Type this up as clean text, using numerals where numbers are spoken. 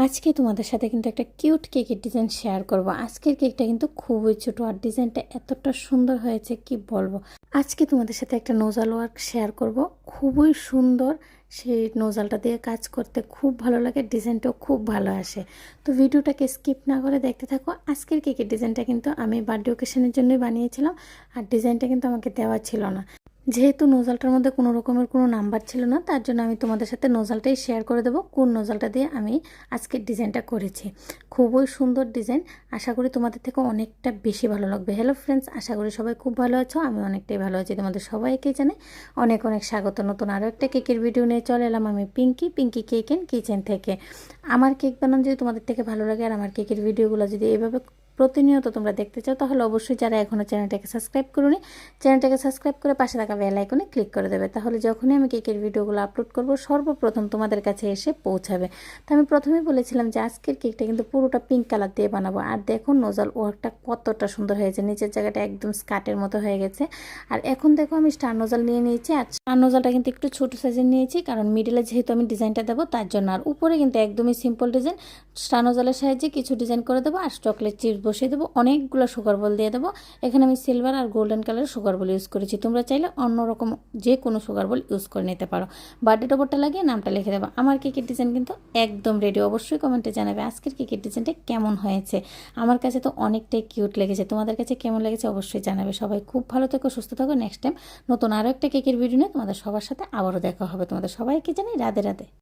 আজকে তোমাদের সাথে কিন্তু একটা কিউট কেকের ডিজাইন শেয়ার করব। আজকের কেকটা কিন্তু খুবই ছোট আর ডিজাইনটা এতটা সুন্দর হয়েছে কি বলবো। আজকে তোমাদের সাথে একটা নোজাল ওয়ার্ক শেয়ার করব, খুবই সুন্দর। সেই নোজালটা দিয়ে কাজ করতে খুব ভালো লাগে, ডিজাইনটাও খুব ভালো আসে। তো ভিডিওটাকে স্কিপ না করে দেখতে থাকো। আজকের কেকের ডিজাইনটা কিন্তু আমি বার্থডে ওকেশনের জন্যই বানিয়েছিলাম, আর ডিজাইনটা কিন্তু আমাকে দেওয়া ছিল না। যেহেতু নোজালটার মধ্যে কোনো রকমের কোনো নাম্বার ছিল না, তার জন্য আমি তোমাদের সাথে নোজালটাই শেয়ার করে দেবো কোন নোজালটা দিয়ে আমি আজকের ডিজাইনটা করেছি। খুবই সুন্দর ডিজাইন, আশা করি তোমাদের থেকে অনেকটা বেশি ভালো লাগবে। হ্যালো ফ্রেন্ডস, আশা করি সবাই খুব ভালো আছো, আমি অনেকটাই ভালো আছি। তোমাদের সবাইকে জানাই অনেক অনেক স্বাগত। নতুন আরও একটা কেকের ভিডিও নিয়ে চলে এলাম আমি পিঙ্কি কেক অ্যান্ড কিচেন থেকে। আমার কেক বানানো যদি তোমাদের থেকে ভালো লাগে আর আমার কেকের ভিডিওগুলো যদি এইভাবে প্রতিনিয়ত তোমরা দেখতে চাও, তাহলে অবশ্যই যারা এখনও চ্যানেলটাকে সাবস্ক্রাইব করোনি, চ্যানেলটাকে সাবস্ক্রাইব করে পাশে থাকা বেল আইকনে ক্লিক করে দেবে। তাহলে যখনই আমি কেকের ভিডিওগুলো আপলোড করব সর্বপ্রথম তোমাদের কাছে এসে পৌঁছাবে। তো আমি প্রথমেই বলেছিলাম যে আজকের কেকটা কিন্তু পুরোটা পিঙ্ক কালার দিয়ে বানাবো। আর দেখো নোজাল ওয়ার্কটা কতটা সুন্দর হয়েছে, নিচের জায়গাটা একদম স্কার্টের মতো হয়ে গেছে। আর এখন দেখো আমি স্টার নোজাল নিয়ে নিয়েছি, আর স্টার নোজালটা কিন্তু একটু ছোটো সাইজের নিয়েছি, কারণ মিডিলে যেহেতু আমি ডিজাইনটা দেবো তার জন্য। আর উপরে কিন্তু একদমই সিম্পল ডিজাইন, স্টার নোজালের সাহায্যে কিছু ডিজাইন করে দেবো আর চকলেট চিপস বসিয়ে দেবো, অনেকগুলো সুগার বল দিয়ে দেবো। এখানে আমি সিলভার আর গোল্ডেন কালারের সুগার বল ইউজ করেছি, তোমরা চাইলে অন্যরকম যে কোনো সুগার বল ইউজ করে নিতে পারো। বার্থডে টপরটা লাগিয়ে নামটা লিখে দেবো। আমার কেকের ডিজাইন কিন্তু একদম রেডি। অবশ্যই কমেন্টে জানাবে আজকের কেকের ডিজাইনটা কেমন হয়েছে। আমার কাছে তো অনেকটাই কিউট লেগেছে, তোমাদের কাছে কেমন লেগেছে অবশ্যই জানাবে। সবাই খুব ভালো থেকো, সুস্থ থাকো। নেক্সট টাইম নতুন আরও একটা কেকের ভিডিও নিয়ে তোমাদের সবার সাথে আবারও দেখা হবে। তোমাদের সবাইকে জানাই রাধে রাধে।